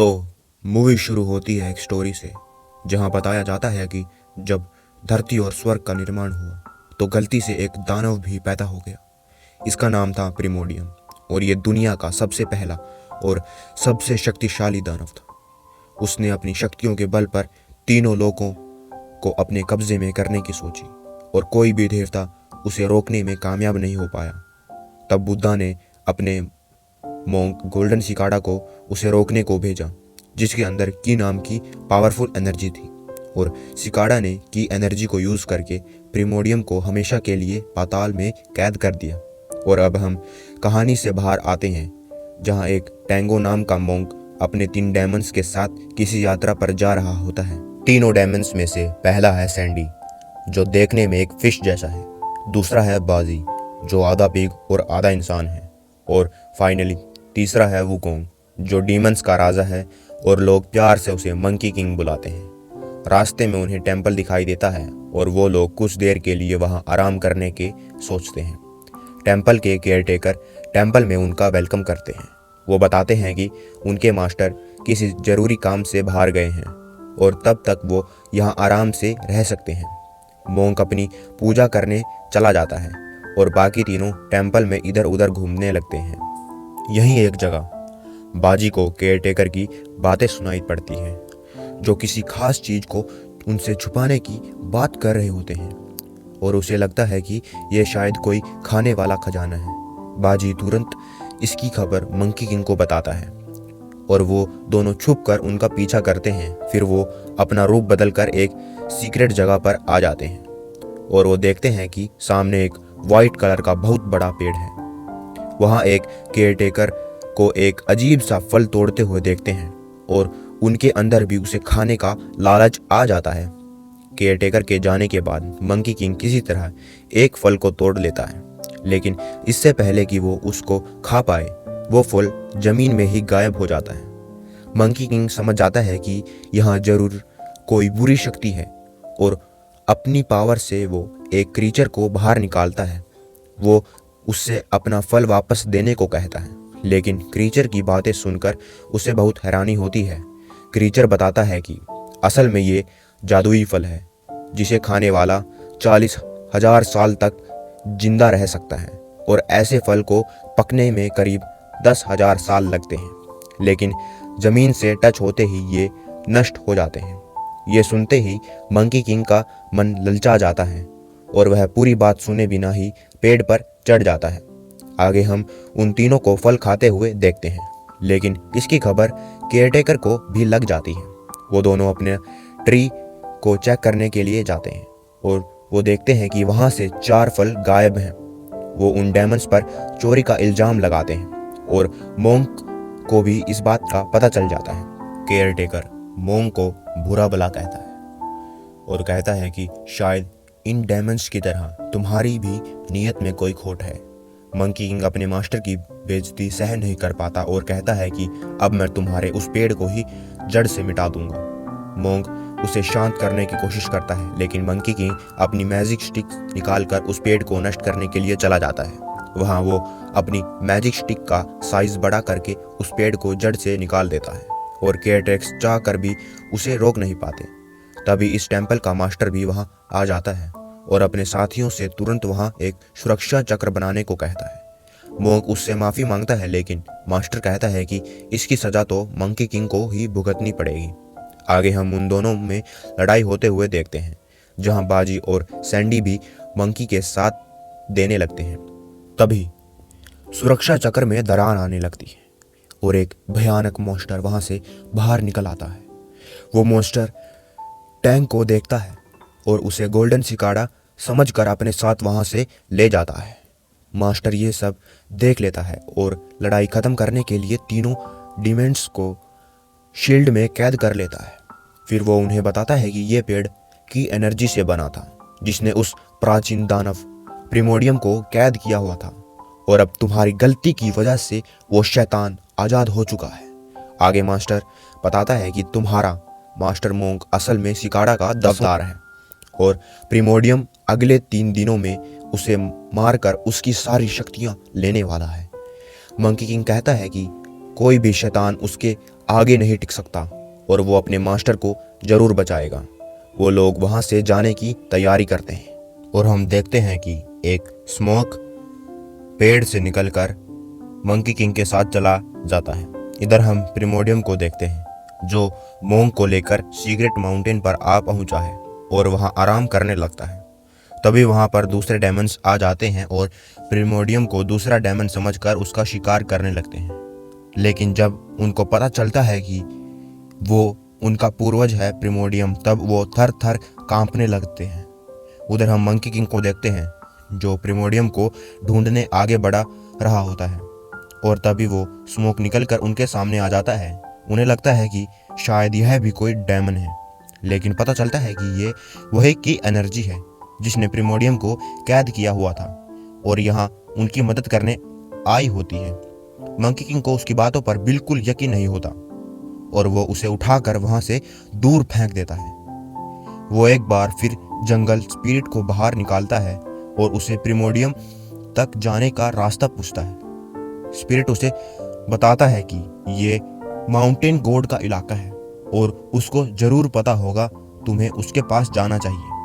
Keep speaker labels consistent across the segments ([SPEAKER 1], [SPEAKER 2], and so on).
[SPEAKER 1] तो मूवी शुरू होती है एक स्टोरी से, जहां बताया जाता है कि जब धरती और स्वर्ग का निर्माण हुआ तो गलती से एक दानव भी पैदा हो गया। इसका नाम था प्रिमोडियम और ये दुनिया का सबसे पहला और सबसे शक्तिशाली दानव था। उसने अपनी शक्तियों के बल पर तीनों लोगों को अपने कब्जे में करने की सोची और कोई भी देवता उसे रोकने में कामयाब नहीं हो पाया। तब बुद्धा ने अपने मोंक गोल्डन सिकाड़ा को उसे रोकने को भेजा, जिसके अंदर की नाम की पावरफुल एनर्जी थी, और सिकाड़ा ने की एनर्जी को यूज करके प्रिमोडियम को हमेशा के लिए पाताल में कैद कर दिया। और अब हम कहानी से बाहर आते हैं, जहां एक टैंगो नाम का मोंक अपने 3 डायमंड्स के साथ किसी यात्रा पर जा रहा होता है। तीनों डायमंड्स में से पहला है सैंडी, जो देखने में एक फिश जैसा है। दूसरा है बाजी, जो आधा पिग और आधा इंसान है। और फाइनली तीसरा है वुकोंग, जो डीमंस का राजा है और लोग प्यार से उसे मंकी किंग बुलाते हैं। रास्ते में उन्हें टेंपल दिखाई देता है और वो लोग कुछ देर के लिए वहां आराम करने के सोचते हैं। टेंपल के केयरटेकर टेंपल में उनका वेलकम करते हैं। वो बताते हैं कि उनके मास्टर किसी जरूरी काम से बाहर गए हैं और तब तक वो यहाँ आराम से रह सकते हैं। मोंक अपनी पूजा करने चला जाता है और बाकी तीनों टेंपल में इधर उधर घूमने लगते हैं। यहीं एक जगह बाजी को केयरटेकर की बातें सुनाई पड़ती हैं, जो किसी खास चीज को उनसे छुपाने की बात कर रहे होते हैं, और उसे लगता है कि यह शायद कोई खाने वाला खजाना है। बाजी तुरंत इसकी खबर मंकी किंग को बताता है और वो दोनों छुप कर उनका पीछा करते हैं। फिर वो अपना रूप बदलकर एक सीक्रेट जगह पर आ जाते हैं और वो देखते हैं कि सामने एक वाइट कलर का बहुत बड़ा पेड़ है। वहाँ एक केयरटेकर को एक अजीब सा फल तोड़ते हुए देखते हैं और उनके अंदर भी उसे खाने का लालच आ जाता है। केयरटेकर के जाने के बाद मंकी किंग किसी तरह एक फल को तोड़ लेता है, लेकिन इससे पहले कि वो उसको खा पाए वो फल जमीन में ही गायब हो जाता है। मंकी किंग समझ जाता है कि यहाँ जरूर कोई बुरी शक्ति है और अपनी पावर से वो एक क्रीचर को बाहर निकालता है। वो उससे अपना फल वापस देने को कहता है, लेकिन क्रीचर की बातें सुनकर उसे बहुत हैरानी होती है। क्रीचर बताता है कि असल में ये जादुई फल है, जिसे खाने वाला 40,000 साल तक जिंदा रह सकता है, और ऐसे फल को पकने में करीब 10,000 साल लगते हैं, लेकिन जमीन से टच होते ही ये नष्ट हो जाते हैं। ये सुनते ही मंकी किंग का मन ललचा जाता है और वह पूरी बात सुने बिना ही पेड़ पर चढ़ जाता है। आगे हम उन तीनों को फल खाते हुए देखते हैं, लेकिन इसकी खबर केयरटेकर को भी लग जाती है। वो दोनों अपने ट्री को चेक करने के लिए जाते हैं और वो देखते हैं कि वहाँ से 4 फल गायब हैं। वो उन डायमंड्स पर चोरी का इल्जाम लगाते हैं और मोंक को भी इस बात का पता चल जाता है। केयरटेकर मोंक को बुरा भला कहता है और कहता है कि शायद इन डायमंड्स की तरह तुम्हारी भी नीयत में कोई खोट है। मंकी किंग अपने मास्टर की बेइज्जती सहन नहीं कर पाता और कहता है कि अब मैं तुम्हारे उस पेड़ को ही जड़ से मिटा दूंगा। मोंक उसे शांत करने की कोशिश करता है, लेकिन मंकी किंग अपनी मैजिक स्टिक निकालकर उस पेड़ को नष्ट करने के लिए चला जाता है। वहाँ वो अपनी मैजिक स्टिक का साइज बड़ा करके उस पेड़ को जड़ से निकाल देता है और केयरटेक्स चाह कर भी उसे रोक नहीं पाते। तभी इस टेंपल का मास्टर भी वहाँ आ जाता है और अपने साथियों से तुरंत वहाँ एक सुरक्षा चक्र बनाने को कहता है। मोंक उससे माफ़ी मांगता है, लेकिन मास्टर कहता है कि इसकी सज़ा तो मंकी किंग को ही भुगतनी पड़ेगी। आगे हम उन दोनों में लड़ाई होते हुए देखते हैं, जहाँ बाजी और सैंडी भी मंकी के साथ देने लगते हैं। तभी सुरक्षा चक्र में दरार आने लगती है और एक भयानक मॉन्स्टर वहाँ से बाहर निकल आता है। वो मॉन्स्टर टैंक को देखता है और उसे गोल्डन सिकाड़ा समझकर अपने साथ वहाँ से ले जाता है। मास्टर ये सब देख लेता है और लड़ाई खत्म करने के लिए तीनों डिमेंट्स को शील्ड में कैद कर लेता है। फिर वो उन्हें बताता है कि ये पेड़ की एनर्जी से बना था, जिसने उस प्राचीन दानव प्रिमोडियम को कैद किया हुआ था, और अब तुम्हारी गलती की वजह से वो शैतान आज़ाद हो चुका है। आगे मास्टर बताता है कि तुम्हारा मास्टर मोंक असल में सिकाड़ा का दफदार है और प्रिमोडियम अगले 3 दिनों में उसे मारकर उसकी सारी शक्तियां लेने वाला है। मंकी किंग कहता है कि कोई भी शैतान उसके आगे नहीं टिक सकता और वो अपने मास्टर को जरूर बचाएगा। वो लोग वहाँ से जाने की तैयारी करते हैं और हम देखते हैं कि एक स्मोक पेड़ से निकलकर मंकी किंग के साथ चला जाता है। इधर हम प्रिमोडियम को देखते हैं जो मोंग को लेकर सीक्रेट माउंटेन पर आ पहुंचा है और वहां आराम करने लगता है। तभी वहां पर दूसरे डेमन्स आ जाते हैं और प्रिमोडियम को दूसरा डेमन समझकर उसका शिकार करने लगते हैं। लेकिन जब उनको पता चलता है कि वो उनका पूर्वज है प्रिमोडियम, तब वो थर थर कांपने लगते हैं। उधर हम मंकी किंग को देखते हैं जो प्रिमोडियम को ढूंढने आगे बढ़ा रहा होता है और तभी वो स्मोक निकलकर उनके सामने आ जाता है। उन्हें लगता है कि शायद यह भी कोई डेमन है, लेकिन पता चलता है कि ये वही की एनर्जी है जिसने प्रिमोडियम को कैद किया हुआ था और यहाँ उनकी मदद करने आई होती है। मंकी किंग को उसकी बातों पर बिल्कुल यकीन नहीं होता और वो उसे उठाकर वहां से दूर फेंक देता है। वो एक बार फिर जंगल स्पिरिट को बाहर निकालता है और उसे प्रिमोडियम तक जाने का रास्ता पूछता है। स्पिरिट उसे बताता है कि ये माउंटेन गॉड का इलाका है और उसको जरूर पता होगा, तुम्हें उसके पास जाना चाहिए।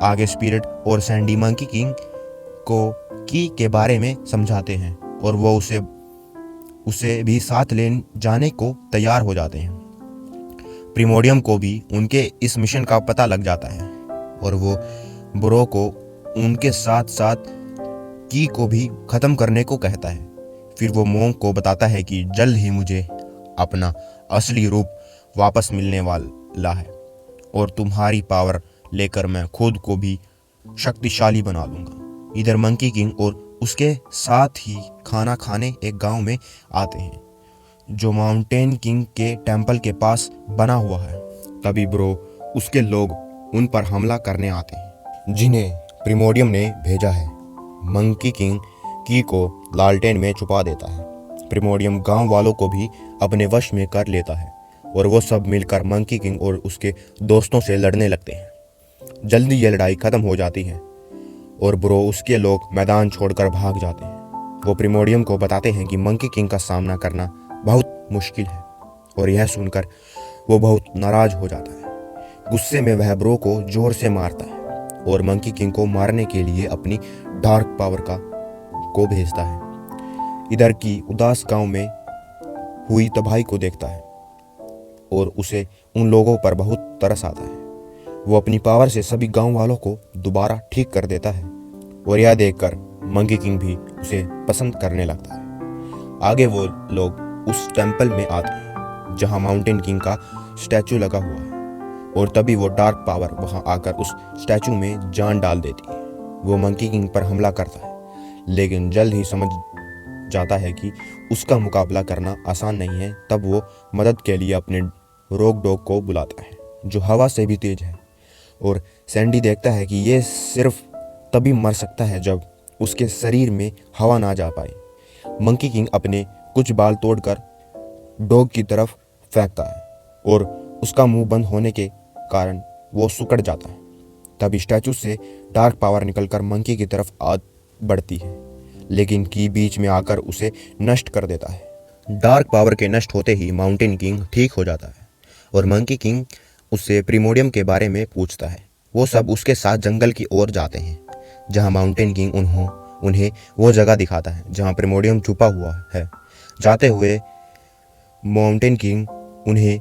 [SPEAKER 1] आगे स्पिरिट और सैंडी मंकी किंग को की के बारे में समझाते हैं और वो उसे भी साथ ले जाने को तैयार हो जाते हैं। प्रिमोडियम को भी उनके इस मिशन का पता लग जाता है और वो ब्रो को उनके साथ साथ की को भी खत्म करने को कहता है। फिर वो मोंग को बताता है कि जल्द ही मुझे अपना असली रूप वापस मिलने वाला है और तुम्हारी पावर लेकर मैं खुद को भी शक्तिशाली बना लूंगा। इधर मंकी किंग और उसके साथ ही खाना खाने एक गांव में आते हैं जो माउंटेन किंग के टेंपल के पास बना हुआ है। तभी ब्रो उसके लोग उन पर हमला करने आते हैं जिन्हें प्रिमोडियम ने भेजा है। मंकी किंग की को लालटेन में छुपा देता है। प्रिमोडियम गांव वालों को भी अपने वश में कर लेता है और वो सब मिलकर मंकी किंग और उसके दोस्तों से लड़ने लगते हैं। जल्दी ये लड़ाई खत्म हो जाती है और ब्रो उसके लोग मैदान छोड़कर भाग जाते हैं। वो प्रिमोडियम को बताते हैं कि मंकी किंग का सामना करना बहुत मुश्किल है और यह सुनकर वो बहुत नाराज हो जाता है। गुस्से में वह ब्रो को जोर से मारता है और मंकी किंग को मारने के लिए अपनी डार्क पावर को भेजता है। इधर की उदास गांव में हुई तबाही को देखता है और उसे उन लोगों पर बहुत तरस आता है। वो अपनी पावर से सभी गांव वालों को दोबारा ठीक कर देता है और यह देखकर मंकी किंग भी उसे पसंद करने लगता है। आगे वो लोग उस टेंपल में आते हैं जहां माउंटेन किंग का स्टैचू लगा हुआ है और तभी वो डार्क पावर वहां आकर उस स्टैचू में जान डाल देती है। वो मंकी किंग पर हमला करता है लेकिन जल्द ही समझ जाता है कि उसका मुकाबला करना आसान नहीं है। तब वो मदद के लिए अपने रोग डॉग को बुलाता है जो हवा से भी तेज है और सैंडी देखता है कि ये सिर्फ तभी मर सकता है जब उसके शरीर में हवा ना जा पाए। मंकी किंग अपने कुछ बाल तोड़कर डॉग की तरफ फेंकता है और उसका मुंह बंद होने के कारण वो सुकड़ जाता है। तभी स्टैचू से डार्क पावर निकलकर मंकी की तरफ बढ़ती है लेकिन की बीच में आकर उसे नष्ट कर देता है। डार्क पावर के नष्ट होते ही माउंटेन किंग ठीक हो जाता है और मंकी किंग उससे प्रिमोडियम के बारे में पूछता है। वो सब उसके साथ जंगल की ओर जाते हैं जहां माउंटेन किंग उन्हें वो जगह दिखाता है जहां प्रिमोडियम छुपा हुआ है। जाते हुए माउंटेन किंग उन्हें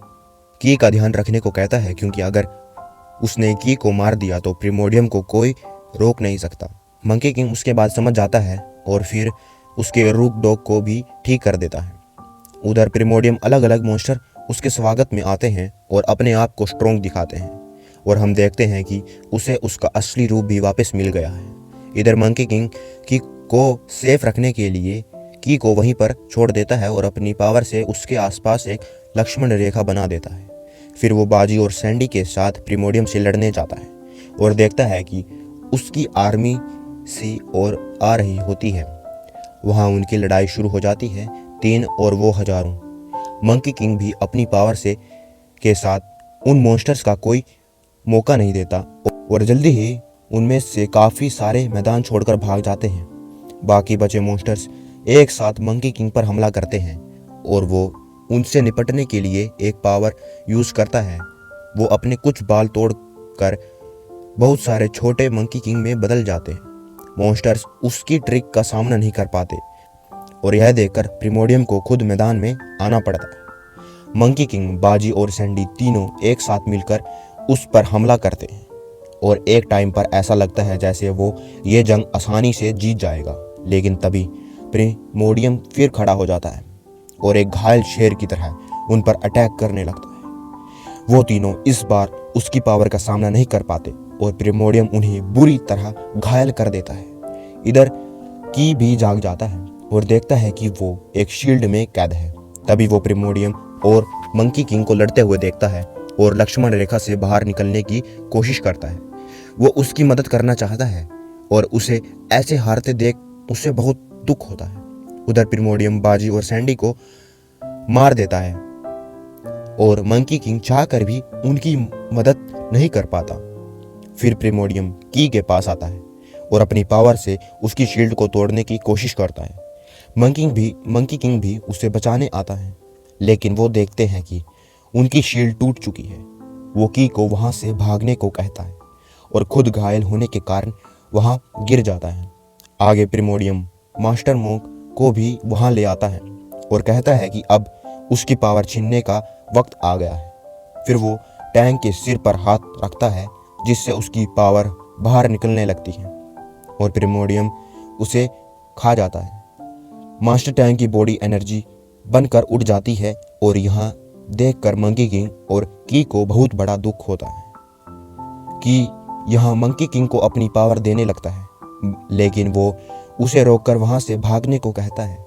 [SPEAKER 1] की का ध्यान रखने को कहता है क्योंकि अगर उसने की को मार दिया तो प्रिमोडियम को कोई रोक नहीं सकता। मंकी किंग उसके बाद समझ जाता है और फिर उसके रूक डॉग को भी ठीक कर देता है। उधर प्रिमोडियम अलग अलग मॉन्स्टर उसके स्वागत में आते हैं और अपने आप को स्ट्रॉन्ग दिखाते हैं और हम देखते हैं कि उसे उसका असली रूप भी वापस मिल गया है। इधर मंकी किंग की को सेफ रखने के लिए की को वहीं पर छोड़ देता है और अपनी पावर से उसके आसपास एक लक्ष्मण रेखा बना देता है। फिर वो बाजी और सैंडी के साथ प्रिमोडियम से लड़ने जाता है और देखता है कि उसकी आर्मी सी ओर आ रही होती है। वहाँ उनकी लड़ाई शुरू हो जाती है, 3 और वो हजारों। मंकी किंग भी अपनी पावर से के साथ उन मॉन्स्टर्स का कोई मौका नहीं देता और जल्दी ही उनमें से काफ़ी सारे मैदान छोड़कर भाग जाते हैं। बाकी बचे मॉन्स्टर्स एक साथ मंकी किंग पर हमला करते हैं और वो उनसे निपटने के लिए एक पावर यूज़ करता है। वो अपने कुछ बाल तोड़कर बहुत सारे छोटे मंकी किंग में बदल जाते हैं। मॉन्स्टर्स उसकी ट्रिक का सामना नहीं कर पाते और यह देखकर प्रिमोडियम को खुद मैदान में आना पड़ता है। मंकी किंग, बाजी और सैंडी तीनों एक साथ मिलकर उस पर हमला करते हैं और एक टाइम पर ऐसा लगता है जैसे वो ये जंग आसानी से जीत जाएगा। लेकिन तभी प्रिमोडियम फिर खड़ा हो जाता है और एक घायल शेर की तरह उन पर अटैक करने लगता है। वो तीनों इस बार उसकी पावर का सामना नहीं कर पाते और प्रिमोडियम उन्हें बुरी तरह घायल कर देता है। इधर की भी जाग जाता है और देखता है कि वो एक शील्ड में कैद है। तभी वो प्रिमोडियम और मंकी किंग को लड़ते हुए देखता है और लक्ष्मण रेखा से बाहर निकलने की कोशिश करता है। वो उसकी मदद करना चाहता है और उसे ऐसे हारते देख उसे बहुत दुख होता है। उधर प्रिमोडियम बाजी और सैंडी को मार देता है और मंकी किंग चाहकर भी उनकी मदद नहीं कर पाता। फिर प्रिमोडियम की के पास आता है और अपनी पावर से उसकी शील्ड को तोड़ने की कोशिश करता है। मंकी किंग भी उसे बचाने आता है, लेकिन वो देखते हैं कि उनकी शील्ड टूट चुकी है। वो की को वहां से भागने को कहता है और खुद घायल होने के कारण वहां गिर जाता है। आगे प्रिमोडियम मास्टर मोंक को भी वहां ले आता है और कहता है कि अब उसकी पावर छीनने का वक्त आ गया है। फिर वो टैंक के सिर पर हाथ रखता है जिससे उसकी पावर बाहर निकलने लगती है और प्रिमोडियम उसे खा जाता है। मास्टर टैंक की बॉडी एनर्जी बनकर उड़ जाती है और यहाँ देखकर मंकी किंग और की को बहुत बड़ा दुख होता है। की यहाँ मंकी किंग को अपनी पावर देने लगता है, लेकिन वो उसे रोककर वहां से भागने को कहता है।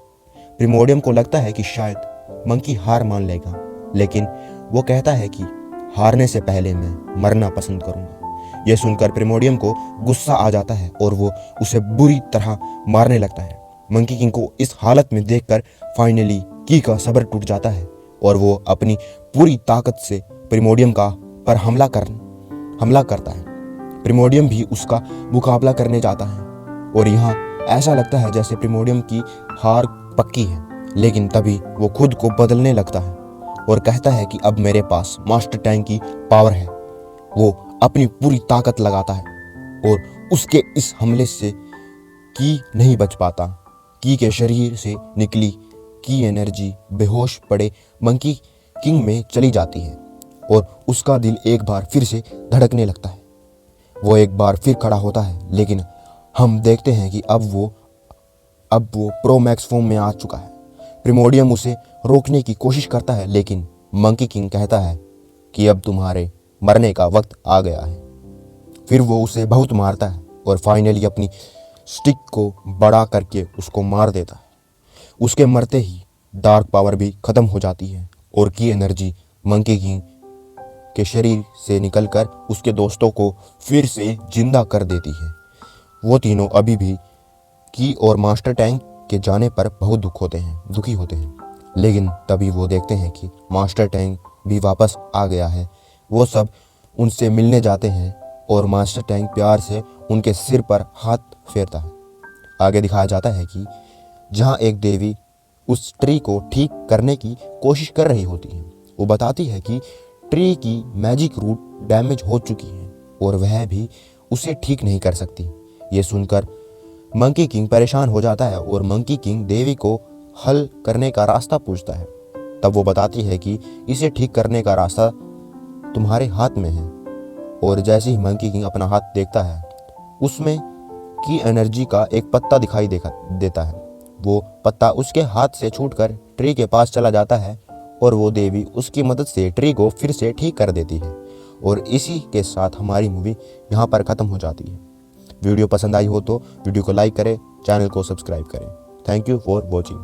[SPEAKER 1] प्रिमोडियम को लगता है कि शायद मंकी हार मान लेगा, लेकिन वो कहता है कि हारने से पहले मैं मरना पसंद करूंगा। यह सुनकर प्रिमोडियम को गुस्सा आ जाता है और वो उसे बुरी तरह मारने लगता है। मंकी किंग को इस हालत में देखकर फाइनली की का सब्र टूट जाता है और वो अपनी पूरी ताकत से प्रिमोडियम पर हमला करता है। प्रिमोडियम भी उसका मुकाबला करने जाता है और यहाँ ऐसा लगता है जैसे प्रिमोडियम की हार पक्की है, लेकिन तभी वो खुद को बदलने लगता है और कहता है कि अब मेरे पास मास्टर टैंक की पावर है। वो अपनी पूरी ताकत लगाता है और उसके इस हमले से की नहीं बच पाता। की के शरीर से निकली की एनर्जी बेहोश पड़े मंकी किंग में चली जाती है और उसका दिल एक बार फिर से धड़कने लगता है। वो एक बार फिर खड़ा होता है, लेकिन हम देखते हैं कि अब वो प्रो मैक्स फॉर्म में आ चुका है। प्रिमोडियम उसे रोकने की कोशिश करता है, लेकिन मंकी किंग कहता है कि अब तुम्हारे मरने का वक्त आ गया है। फिर वो उसे बहुत मारता है और फाइनली अपनी स्टिक को बड़ा करके उसको मार देता है। उसके मरते ही डार्क पावर भी खत्म हो जाती है और की एनर्जी मंकी किंग के शरीर से निकलकर उसके दोस्तों को फिर से जिंदा कर देती है। वो तीनों अभी भी की और मास्टर टैंक के जाने पर बहुत दुखी होते हैं, लेकिन तभी वो देखते हैं कि मास्टर टैंक भी वापस आ गया है। वो सब उनसे मिलने जाते हैं और मास्टर टैंक प्यार से उनके सिर पर हाथ फेरता है। आगे दिखाया जाता है कि जहाँ एक देवी उस ट्री को ठीक करने की कोशिश कर रही होती है। वो बताती है कि ट्री की मैजिक रूट डैमेज हो चुकी है और वह भी उसे ठीक नहीं कर सकती। ये सुनकर मंकी किंग परेशान हो जाता है और मंकी किंग देवी को हल करने का रास्ता पूछता है। तब वो बताती है कि इसे ठीक करने का रास्ता तुम्हारे हाथ में है। और जैसे ही मंकी किंग अपना हाथ देखता है, उसमें की एनर्जी का एक पत्ता दिखाई देता है। वो पत्ता उसके हाथ से छूटकर ट्री के पास चला जाता है और वो देवी उसकी मदद से ट्री को फिर से ठीक कर देती है। और इसी के साथ हमारी मूवी यहाँ पर ख़त्म हो जाती है। वीडियो पसंद आई हो तो वीडियो को लाइक करें, चैनल को सब्सक्राइब करें। Thank you for watching.